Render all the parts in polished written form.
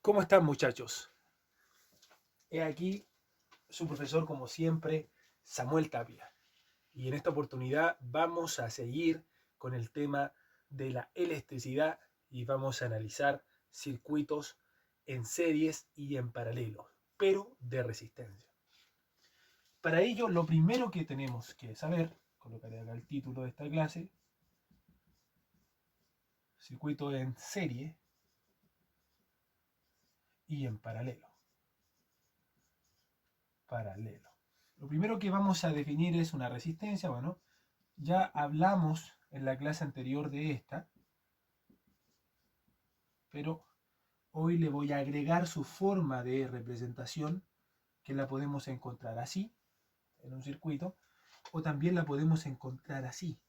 ¿Cómo están, muchachos? He aquí su profesor, como siempre, Samuel Tapia. Y en esta oportunidad vamos a seguir con el tema de la electricidad y vamos a analizar circuitos en series y en paralelo, pero de resistencia. Para ello, lo primero que tenemos que saber, colocaré acá el título de esta clase, circuito en serie y en paralelo. Paralelo. Lo primero que vamos a definir es una resistencia. Bueno, ya hablamos en la clase anterior de esta, pero hoy le voy a agregar su forma de representación, que la podemos encontrar así, en un circuito, o también la podemos encontrar así.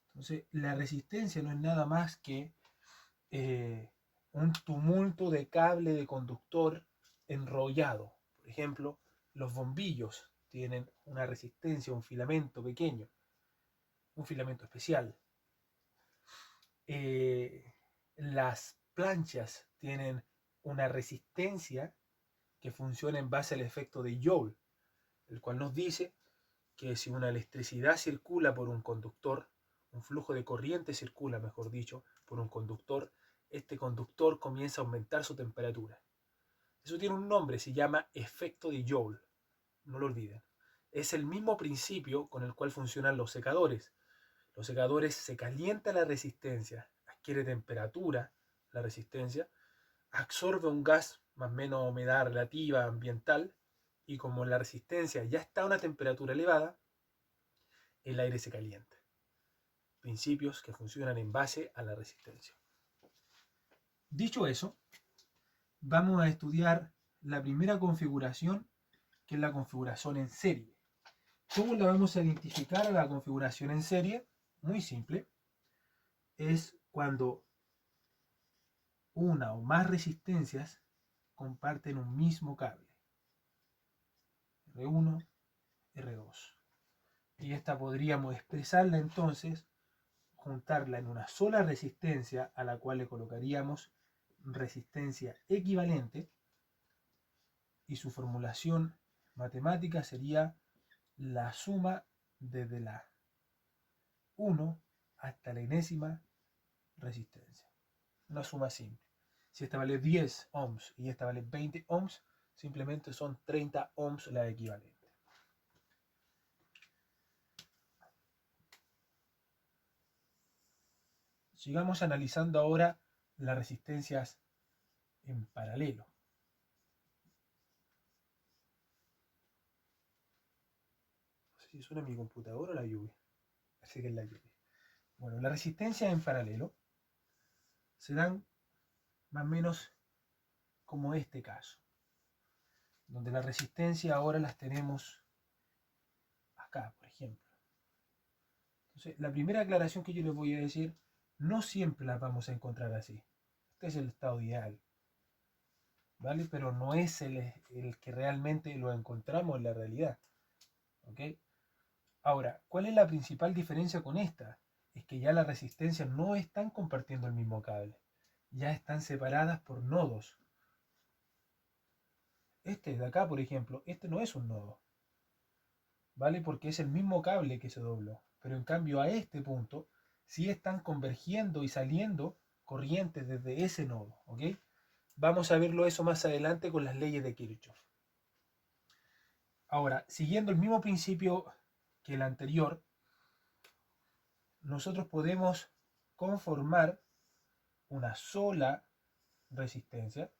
Entonces, la resistencia no es nada más que un tumulto de cable de conductor enrollado. Por ejemplo, los bombillos tienen una resistencia, un filamento pequeño, un filamento especial. Las planchas tienen una resistencia que funciona en base al efecto de Joule, el cual nos dice que si una electricidad circula por un conductor, un flujo de corriente circula, mejor dicho, por un conductor, este conductor comienza a aumentar su temperatura. Eso tiene un nombre, se llama efecto de Joule, no lo olviden. Es el mismo principio con el cual funcionan los secadores. Los secadores se calienta la resistencia, adquiere temperatura la resistencia, absorbe un gas más o menos humedad relativa ambiental y como la resistencia ya está a una temperatura elevada, el aire se calienta. Principios que funcionan en base a la resistencia. Dicho eso, vamos a estudiar la primera configuración, que es la configuración en serie. ¿Cómo la vamos a identificar a la configuración en serie? Muy simple. Es cuando una o más resistencias comparten un mismo cable. R1, R2. Y esta podríamos expresarla entonces, juntarla en una sola resistencia a la cual le colocaríamos resistencia equivalente, y su formulación matemática sería la suma desde la 1 hasta la enésima resistencia. Una suma simple. Si esta vale 10 ohms y esta vale 20 ohms, simplemente son 30 ohms la equivalente. Sigamos analizando ahora las resistencias en paralelo. No sé si suena mi computadora o la lluvia. Parece que es la lluvia. Bueno, las resistencias en paralelo se dan más o menos como este caso, donde la resistencia ahora las tenemos acá, por ejemplo. Entonces, la primera aclaración que yo les voy a decir, no siempre las vamos a encontrar así. Este es el estado ideal, ¿vale? Pero no es el que realmente lo encontramos en la realidad, ¿ok? Ahora, ¿cuál es la principal diferencia con esta? Es que ya las resistencias no están compartiendo el mismo cable, ya están separadas por nodos. Este de acá, por ejemplo, este no es un nodo, ¿vale? Porque es el mismo cable que se dobló. Pero en cambio a este punto sí están convergiendo y saliendo corrientes desde ese nodo, ¿ok? Vamos a verlo eso más adelante con las leyes de Kirchhoff. Ahora, siguiendo el mismo principio que el anterior, nosotros podemos conformar una sola resistencia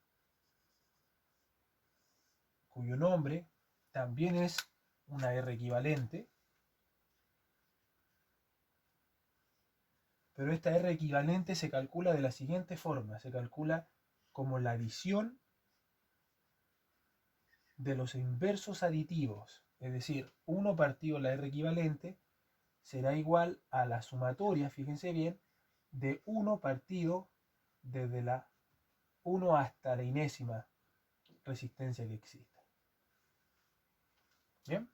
cuyo nombre también es una R equivalente, pero esta R equivalente se calcula de la siguiente forma, se calcula como la adición de los inversos aditivos, es decir, 1 partido la R equivalente será igual a la sumatoria, fíjense bien, de 1 partido desde la 1 hasta la enésima resistencia que existe. ¿Bien?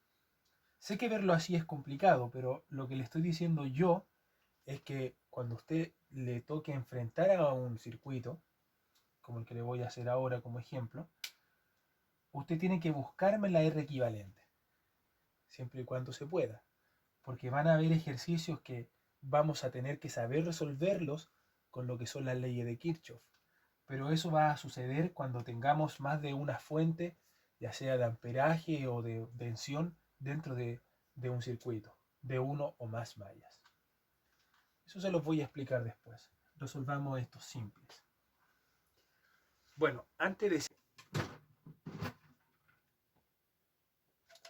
Sé que verlo así es complicado, pero lo que le estoy diciendo yo es que cuando usted le toque enfrentar a un circuito, como el que le voy a hacer ahora como ejemplo, usted tiene que buscarme la R equivalente, siempre y cuando se pueda, porque van a haber ejercicios que vamos a tener que saber resolverlos con lo que son las leyes de Kirchhoff. Pero eso va a suceder cuando tengamos más de una fuente, ya sea de amperaje o de tensión, dentro de un circuito, de uno o más mallas. Eso se los voy a explicar después. Resolvamos estos simples. Bueno, antes de...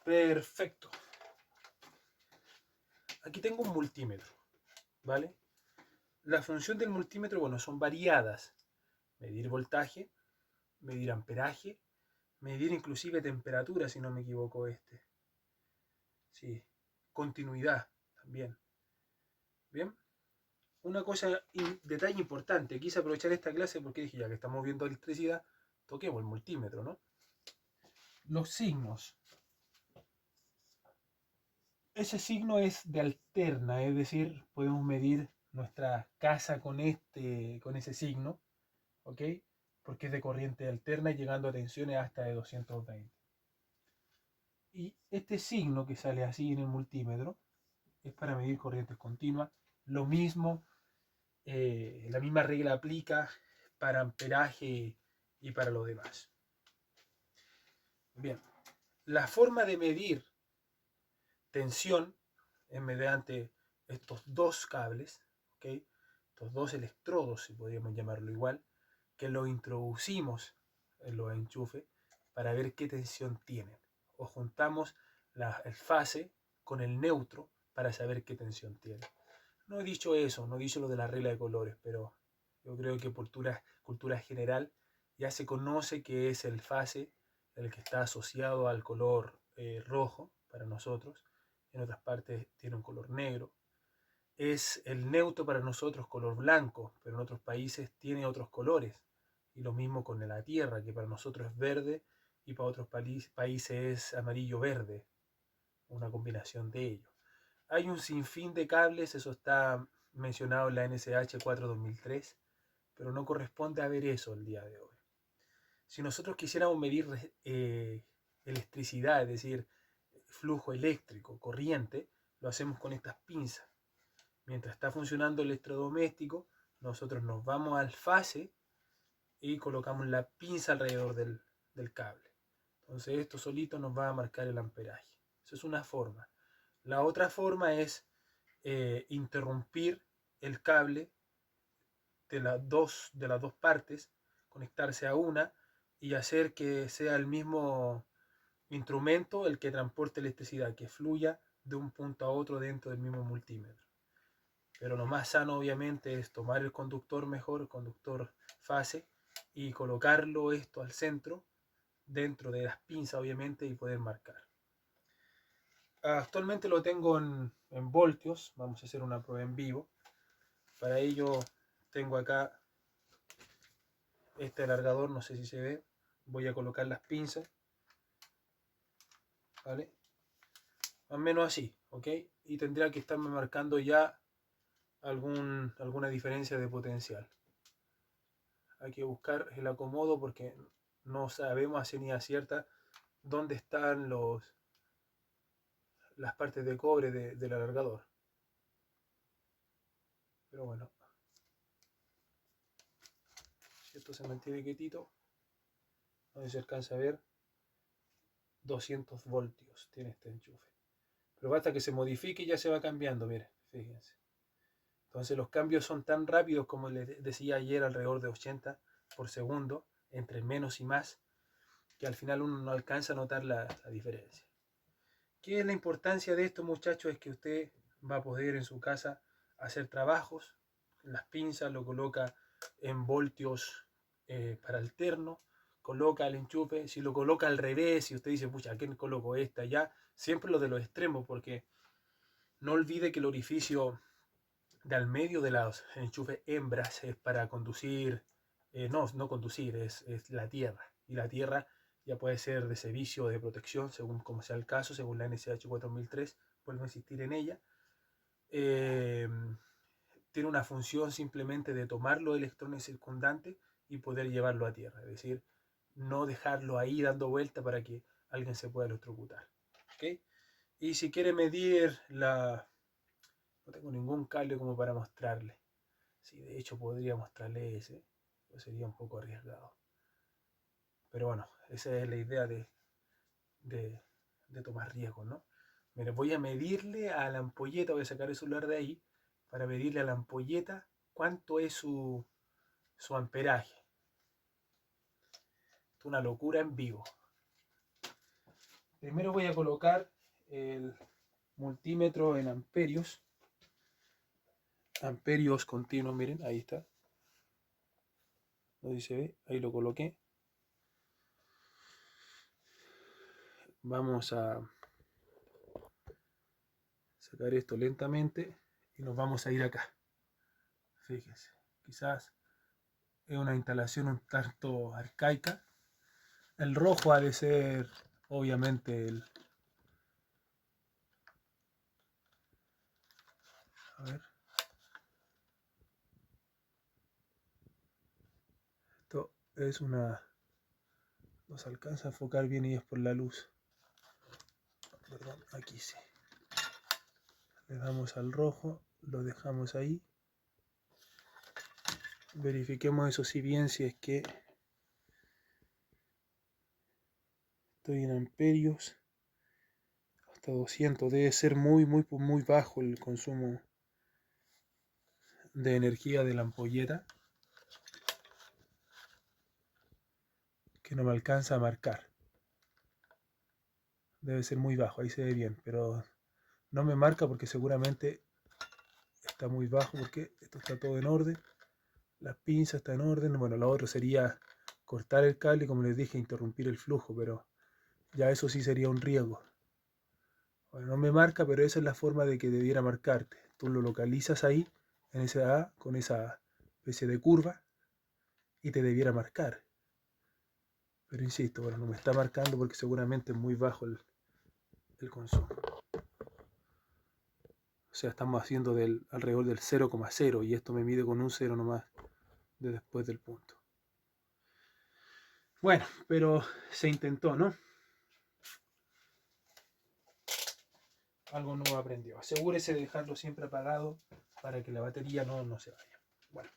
Perfecto. Aquí tengo un multímetro, ¿vale? La función del multímetro, bueno, son variadas. Medir voltaje, medir amperaje, medir inclusive temperatura, si no me equivoco este. Sí, continuidad también. Bien. Una cosa, detalle importante, quise aprovechar esta clase porque dije, ya que estamos viendo electricidad, toquemos el multímetro, ¿no? Los signos. Ese signo es de alterna, es decir, podemos medir nuestra casa con ese signo, ¿ok? Porque es de corriente alterna y llegando a tensiones hasta de 220. Y este signo que sale así en el multímetro es para medir corrientes continuas. Lo mismo, la misma regla aplica para amperaje y para lo demás. Bien, la forma de medir tensión es mediante estos dos cables, ¿okay? Estos dos electrodos, si podríamos llamarlo igual, que los introducimos en los enchufes para ver qué tensión tienen. O juntamos el fase con el neutro para saber qué tensión tiene. No he dicho eso, no he dicho lo de la regla de colores, pero yo creo que por cultura general ya se conoce que es el fase el que está asociado al color rojo para nosotros. En otras partes tiene un color negro. Es el neutro para nosotros color blanco, pero en otros países tiene otros colores. Y lo mismo con la tierra, que para nosotros es verde y para otros países es amarillo-verde, una combinación de ellos. Hay un sinfín de cables, eso está mencionado en la NSH 4-2003, pero no corresponde a ver eso el día de hoy. Si nosotros quisiéramos medir electricidad, es decir, flujo eléctrico, corriente, lo hacemos con estas pinzas. Mientras está funcionando el electrodoméstico, nosotros nos vamos al fase y colocamos la pinza alrededor del cable. Entonces esto solito nos va a marcar el amperaje. Eso es una forma. La otra forma es interrumpir el cable de las dos partes, conectarse a una y hacer que sea el mismo instrumento el que transporte electricidad, que fluya de un punto a otro dentro del mismo multímetro. Pero lo más sano obviamente es tomar el conductor mejor, el conductor fase, y colocarlo esto al centro, dentro de las pinzas obviamente, y poder marcar. Actualmente lo tengo en voltios, vamos a hacer una prueba en vivo. Para ello tengo acá este alargador, no sé si se ve, voy a colocar las pinzas, ¿vale? Más o menos así, ¿ok? Y tendría que estarme marcando ya alguna diferencia de potencial. Hay que buscar el acomodo porque no sabemos a ciencia cierta dónde están las partes de cobre del alargador. Pero bueno, si esto se mantiene quietito, no sé si se alcanza a ver, 200 voltios tiene este enchufe. Pero basta que se modifique y ya se va cambiando, miren, fíjense. Entonces los cambios son tan rápidos como les decía ayer, alrededor de 80 por segundo, entre menos y más, que al final uno no alcanza a notar la diferencia. ¿Qué es la importancia de esto, muchachos? Es que usted va a poder en su casa hacer trabajos, las pinzas lo coloca en voltios para alterno, coloca el enchufe, si lo coloca al revés, si usted dice, pucha, ¿a qué coloco esta ya? Siempre lo de los extremos, porque no olvide que el orificio de al medio de los enchufes hembras es para conducir, no conducir, es la tierra. Y la tierra ya puede ser de servicio o de protección, según como sea el caso, según la NSH 4003, vuelvo a insistir en ella. Tiene una función simplemente de tomar los electrones circundantes y poder llevarlo a tierra. Es decir, no dejarlo ahí dando vuelta para que alguien se pueda electrocutar. ¿Okay? Y si quiere medir la... No tengo ningún cable como para mostrarle. Sí, de hecho podría mostrarle ese, pero sería un poco arriesgado. Pero bueno, esa es la idea de, de tomar riesgos, ¿no? Mire, voy a medirle a la ampolleta, voy a sacar el celular de ahí, para medirle a la ampolleta cuánto es su amperaje. Es una locura en vivo. Primero voy a colocar el multímetro en amperios. Amperios continuos, miren, ahí está. No sé si se ve, ahí lo coloqué. Vamos a sacar esto lentamente y nos vamos a ir acá. Fíjense, quizás es una instalación un tanto arcaica. El rojo ha de ser obviamente el... A ver. Esto es una... No se alcanza a enfocar bien y es por la luz. Perdón, aquí sí. Le damos al rojo, lo dejamos ahí. Verifiquemos eso sí bien si es que estoy en amperios. Hasta 200. Debe ser muy bajo el consumo de energía de la ampolleta. Que no me alcanza a marcar. Debe ser muy bajo, ahí se ve bien, pero no me marca porque seguramente está muy bajo porque esto está todo en orden. La pinza está en orden. Bueno, lo otro sería cortar el cable y, como les dije, interrumpir el flujo, pero ya eso sí sería un riesgo. Bueno, no me marca, pero esa es la forma de que debiera marcarte. Tú lo localizas ahí, en esa A, con esa especie de curva, y te debiera marcar. Pero insisto, bueno, no me está marcando porque seguramente es muy bajo el consumo. O sea, estamos haciendo alrededor del 0,0 y esto me mide con un 0 nomás de después del punto. Bueno, pero se intentó, ¿no? Algo nuevo aprendió. Asegúrese de dejarlo siempre apagado para que la batería no se vaya. Bueno,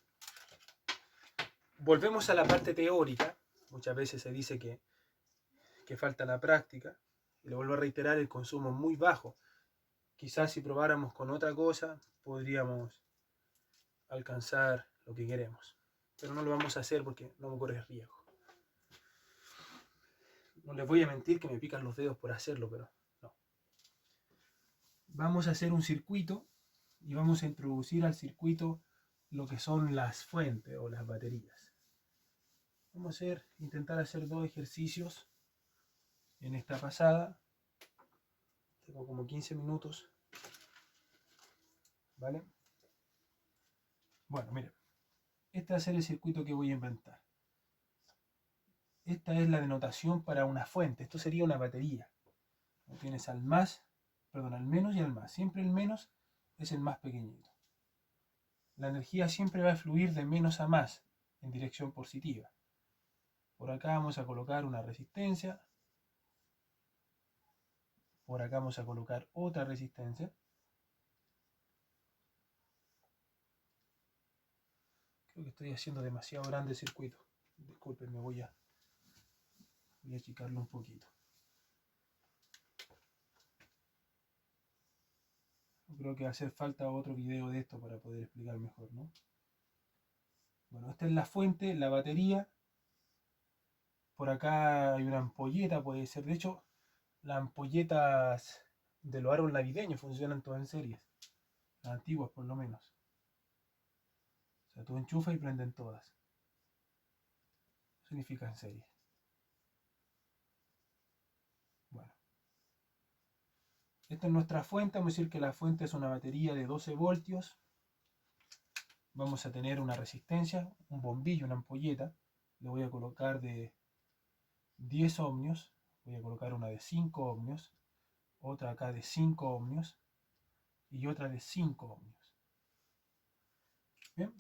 volvemos a la parte teórica. Muchas veces se dice que falta la práctica. Y le vuelvo a reiterar, el consumo es muy bajo. Quizás si probáramos con otra cosa, podríamos alcanzar lo que queremos. Pero no lo vamos a hacer porque no me corre riesgo. No les voy a mentir que me pican los dedos por hacerlo, pero no. Vamos a hacer un circuito y vamos a introducir al circuito lo que son las fuentes o las baterías. Vamos a intentar hacer dos ejercicios en esta pasada. Tengo como 15 minutos. ¿Vale? Bueno, miren. Este va a ser el circuito que voy a inventar. Esta es la denotación para una fuente. Esto sería una batería. Tienes al menos y al más. Siempre el menos es el más pequeñito. La energía siempre va a fluir de menos a más en dirección positiva. Por acá vamos a colocar una resistencia. Por acá vamos a colocar otra resistencia. Creo que estoy haciendo demasiado grande el circuito. Disculpen, voy a achicarlo un poquito. Creo que va a hacer falta otro video de esto para poder explicar mejor, ¿no? Bueno, esta es la fuente, la batería. Por acá hay una ampolleta, puede ser. De hecho, las ampolletas de los árboles navideños funcionan todas en series. Las antiguas, por lo menos. O sea, tú enchufas y prenden todas. Eso significa en serie. Bueno. Esta es nuestra fuente. Vamos a decir que la fuente es una batería de 12 voltios. Vamos a tener una resistencia, un bombillo, una ampolleta. Le voy a colocar de 10 ohmios. Voy a colocar una de 5 ohmios. Otra acá de 5 ohmios. Y otra de 5 ohmios. Bien.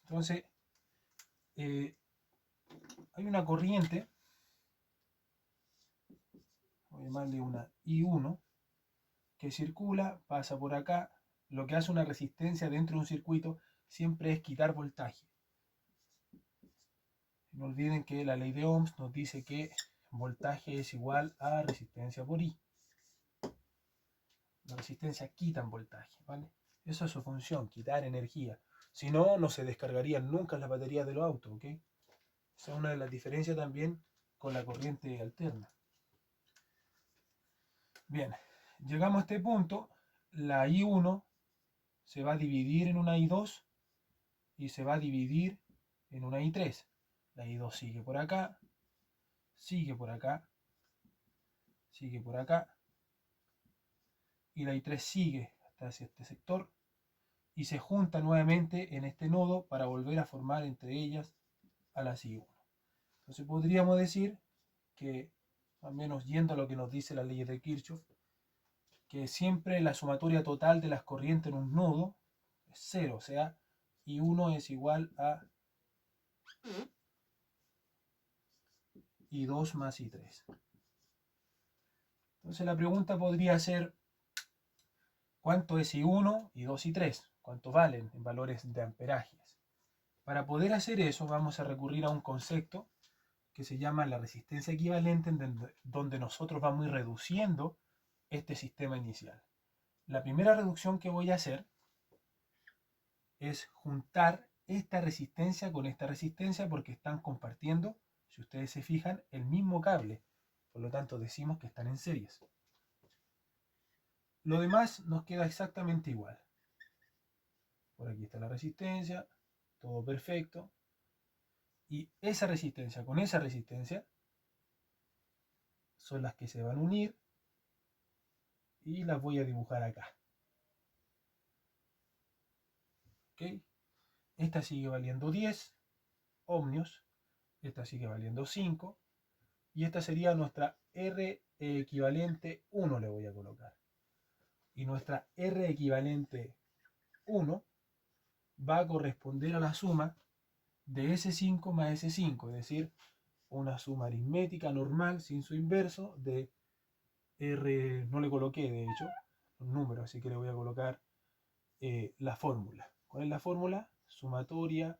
Entonces, hay una corriente, voy a llamarle una I1, que circula, pasa por acá. Lo que hace una resistencia dentro de un circuito siempre es quitar voltaje. No olviden que la ley de Ohms nos dice que voltaje es igual a resistencia por I. La resistencia quita voltaje, ¿vale? Eso es su función, quitar energía. Si no, no se descargarían nunca las baterías de los autos, ¿ok? Esa es una de las diferencias también con la corriente alterna. Bien, llegamos a este punto, la I1 se va a dividir en una I2 y se va a dividir en una I3. La I2 sigue por acá, sigue por acá, sigue por acá, y la I3 sigue hasta hacia este sector y se junta nuevamente en este nodo para volver a formar entre ellas a las I1. Entonces podríamos decir que, al menos yendo a lo que nos dice la ley de Kirchhoff, que siempre la sumatoria total de las corrientes en un nodo es 0, o sea, I1 es igual a I2 más I3. Entonces la pregunta podría ser, ¿cuánto es I1, I2 y 3? ¿Cuánto valen en valores de amperajes? Para poder hacer eso vamos a recurrir a un concepto que se llama la resistencia equivalente, donde nosotros vamos a ir reduciendo este sistema inicial. La primera reducción que voy a hacer es juntar esta resistencia con esta resistencia porque están compartiendo, si ustedes se fijan, el mismo cable. Por lo tanto, decimos que están en series. Lo demás nos queda exactamente igual. Por aquí está la resistencia, todo perfecto. Y esa resistencia con esa resistencia son las que se van a unir y las voy a dibujar acá. ¿Ok? Esta sigue valiendo 10 ohmios, esta sigue valiendo 5 y esta sería nuestra R equivalente 1, le voy a colocar. Y nuestra R equivalente 1 va a corresponder a la suma de S5 más S5, es decir, una suma aritmética normal sin su inverso de R, no le coloqué de hecho un número, así que le voy a colocar la fórmula. ¿Cuál es la fórmula? Sumatoria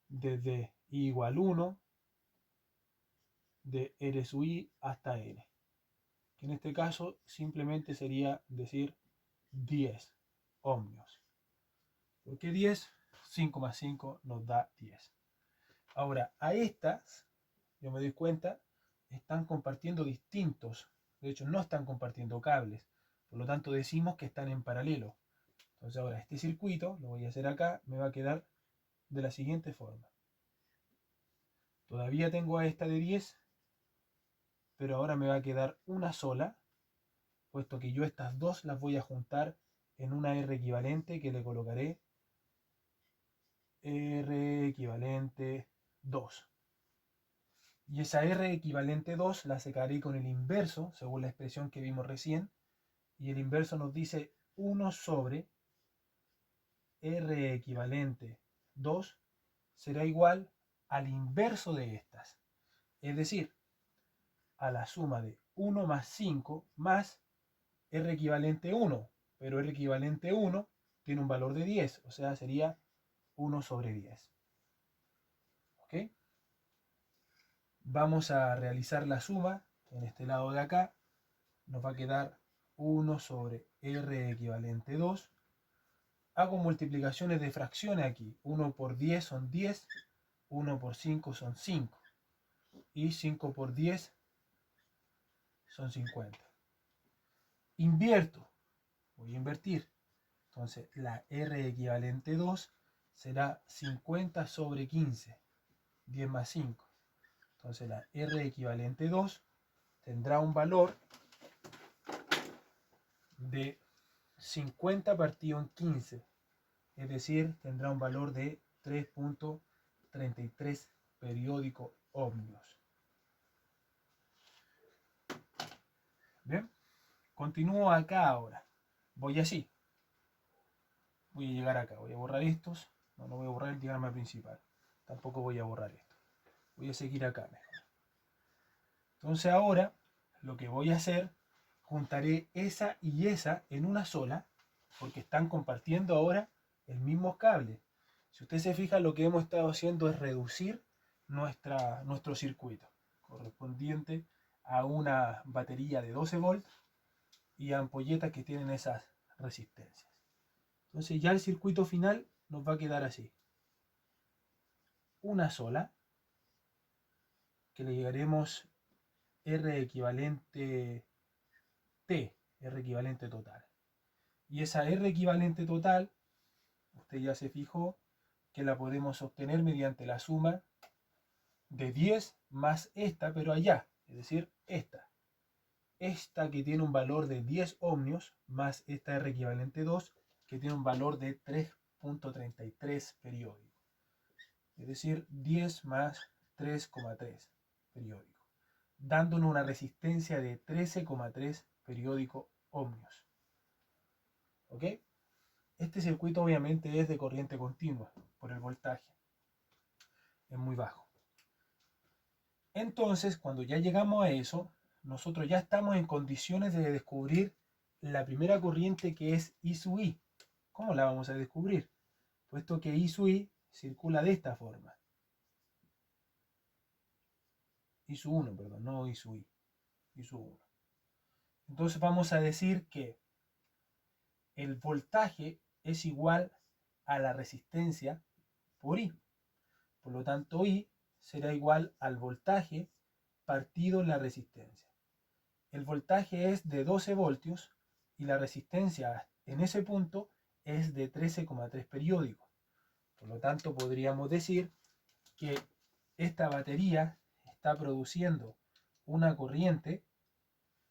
desde I igual 1 de R sub I hasta N, que en este caso simplemente sería decir 10 ohmios. ¿Por qué 10? 5 más 5 nos da 10. Ahora, a estas, yo me doy cuenta, están compartiendo distintos, de hecho no están compartiendo cables, por lo tanto decimos que están en paralelo. Entonces ahora este circuito, lo voy a hacer acá, me va a quedar de la siguiente forma. Todavía tengo a esta de 10, pero ahora me va a quedar una sola, puesto que yo estas dos las voy a juntar en una R equivalente que le colocaré R equivalente 2. Y esa R equivalente 2 la sacaré con el inverso, según la expresión que vimos recién, y el inverso nos dice 1 sobre R equivalente 2 será igual al inverso de estas, es decir, a la suma de 1 más 5 más R equivalente 1, pero R equivalente 1 tiene un valor de 10, o sea, sería 1 sobre 10. ¿Ok? Vamos a realizar la suma en este lado de acá. Nos va a quedar 1 sobre R equivalente 2. Hago multiplicaciones de fracciones aquí. 1 por 10 son 10, 1 por 5 son 5 y 5 por 10 son 50. Invierto, voy a invertir. Entonces la R equivalente 2 será 50 sobre 15, 10 más 5. Entonces la R equivalente 2 tendrá un valor de 50 partido en 15, es decir, tendrá un valor de 3.33 periódico ohmios. Bien, continúo acá ahora. Voy así. Voy a llegar acá. Voy a borrar estos. No voy a borrar el diagrama principal. Tampoco voy a borrar esto. Voy a seguir acá mejor. Entonces ahora lo que voy a hacer, juntaré esa y esa en una sola, porque están compartiendo ahora el mismo cable. Si usted se fija, lo que hemos estado haciendo es reducir nuestro circuito, correspondiente a una batería de 12 volts y ampolletas que tienen esas resistencias. Entonces ya el circuito final nos va a quedar así. Una sola, que le llegaremos R equivalente T, R equivalente total. Y esa R equivalente total, usted ya se fijó que la podemos obtener mediante la suma de 10 más esta, pero allá, es decir, esta. Esta que tiene un valor de 10 ohmios más esta R equivalente 2 que tiene un valor de 3.33 periódico. Es decir, 10 más 3,3 periódico, dándonos una resistencia de 13,3 periódico ohmios. ¿Ok? Este circuito obviamente es de corriente continua por el voltaje. Es muy bajo. Entonces, cuando ya llegamos a eso, nosotros ya estamos en condiciones de descubrir la primera corriente, que es I sub I. ¿Cómo la vamos a descubrir? Puesto que I sub I circula de esta forma. I sub 1, perdón, no I sub I. I sub 1. Entonces vamos a decir que el voltaje es igual a la resistencia por I. Por lo tanto, I será igual al voltaje partido la resistencia. El voltaje es de 12 voltios y la resistencia en ese punto es de 13,3 periódicos. Por lo tanto, podríamos decir que esta batería está produciendo una corriente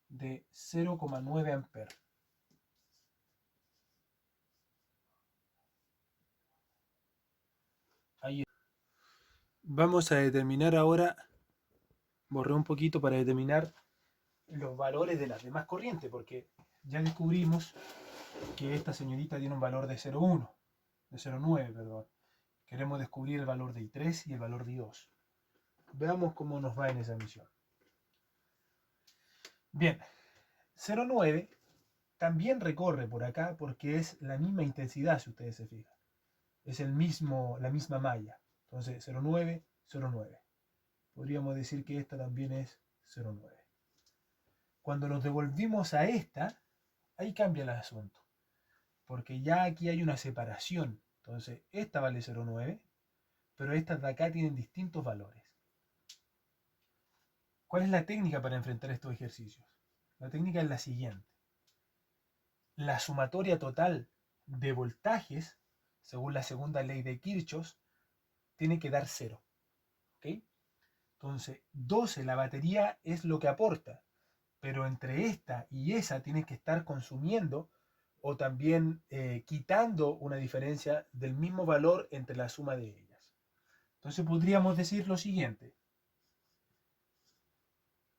de 0,9 amperes. Ahí. Vamos a determinar ahora, borré un poquito para determinar los valores de las demás corrientes, porque ya descubrimos que esta señorita tiene un valor de 0,1, de 0,9, perdón. Queremos descubrir el valor de I3 y el valor de I2. Veamos cómo nos va en esa misión. Bien, 0,9 también recorre por acá porque es la misma intensidad, si ustedes se fijan. Es la misma malla. Entonces, 0,9, 0,9. Podríamos decir que esta también es 0,9. Cuando nos devolvimos a esta, ahí cambia el asunto. Porque ya aquí hay una separación. Entonces, esta vale 0,9, pero estas de acá tienen distintos valores. ¿Cuál es la técnica para enfrentar estos ejercicios? La técnica es la siguiente. La sumatoria total de voltajes, según la segunda ley de Kirchhoff, tiene que dar 0. ¿Ok? Entonces, 12 la batería es lo que aporta, pero entre esta y esa tiene que estar consumiendo o también quitando una diferencia del mismo valor entre la suma de ellas. Entonces podríamos decir lo siguiente,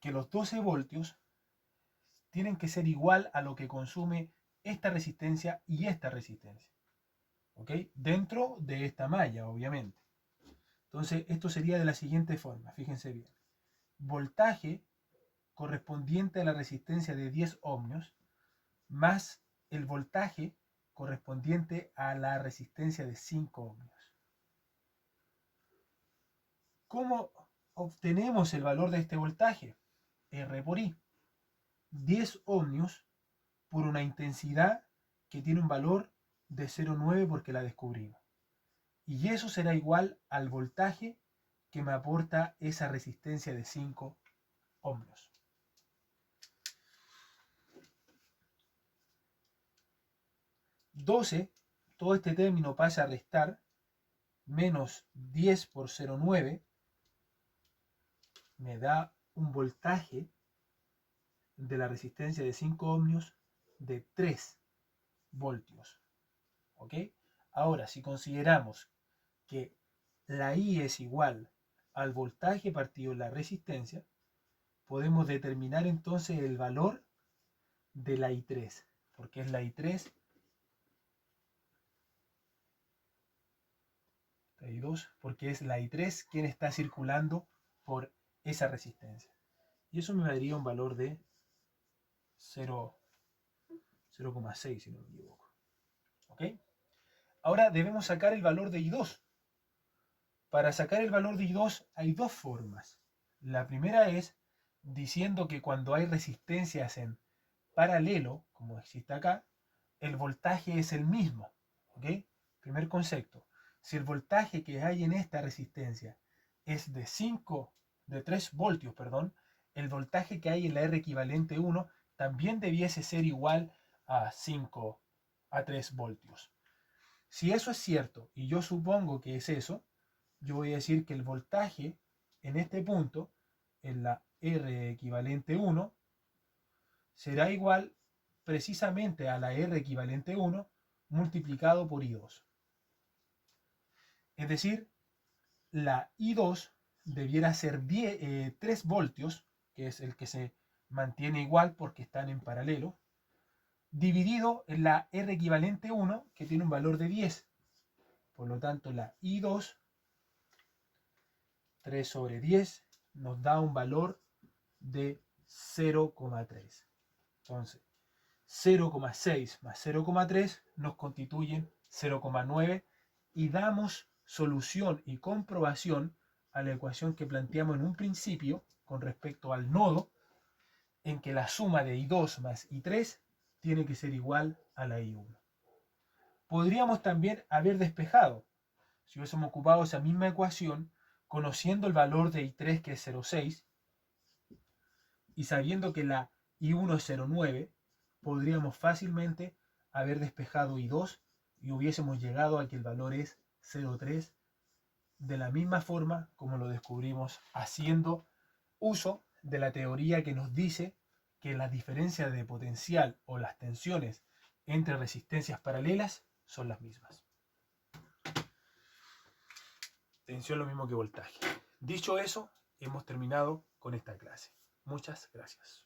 que los 12 voltios tienen que ser igual a lo que consume esta resistencia y esta resistencia. ¿Ok? Dentro de esta malla, obviamente. Entonces, esto sería de la siguiente forma, fíjense bien. Voltaje correspondiente a la resistencia de 10 ohmios más el voltaje correspondiente a la resistencia de 5 ohmios. ¿Cómo obtenemos el valor de este voltaje? R por I. 10 ohmios por una intensidad que tiene un valor de 0,9 porque la descubrimos. Y eso será igual al voltaje que me aporta esa resistencia de 5 ohmios. Todo este término pasa a restar menos 10 por 0,9 me da un voltaje de la resistencia de 5 ohmios de 3 voltios. ¿Ok? Ahora, si consideramos que la I es igual al voltaje partido la resistencia, podemos determinar entonces el valor de la I3, porque es la I3, la I2, porque es la I3 quien está circulando por esa resistencia. Y eso me daría un valor de 0,6 si no me equivoco. ¿Ok? Ahora debemos sacar el valor de I2. Para sacar el valor de I2 hay dos formas. La primera es diciendo que cuando hay resistencias en paralelo, como existe acá, el voltaje es el mismo. ¿Ok? Primer concepto. Si el voltaje que hay en esta resistencia es de 3 voltios, perdón, el voltaje que hay en la R equivalente 1 también debiese ser igual a 3 voltios. Si eso es cierto, y yo supongo que es eso, yo voy a decir que el voltaje en este punto, en la R equivalente 1, será igual precisamente a la R equivalente 1 multiplicado por I2. Es decir, la I2 debiera ser 3 voltios, que es el que se mantiene igual porque están en paralelo, dividido en la R equivalente 1, que tiene un valor de 10. Por lo tanto, la I2, 3 sobre 10, nos da un valor de 0,3. Entonces, 0,6 más 0,3 nos constituyen 0,9 y damos solución y comprobación a la ecuación que planteamos en un principio con respecto al nodo, en que la suma de I2 más I3 tiene que ser igual a la I1. Podríamos también haber despejado, si hubiésemos ocupado esa misma ecuación, conociendo el valor de I3 que es 0,6 y sabiendo que la I1 es 0,9, podríamos fácilmente haber despejado I2 y hubiésemos llegado a que el valor es 0,3 de la misma forma como lo descubrimos haciendo uso de la teoría que nos dice que las diferencias de potencial o las tensiones entre resistencias paralelas son las mismas. Tensión lo mismo que voltaje. Dicho eso, hemos terminado con esta clase. Muchas gracias.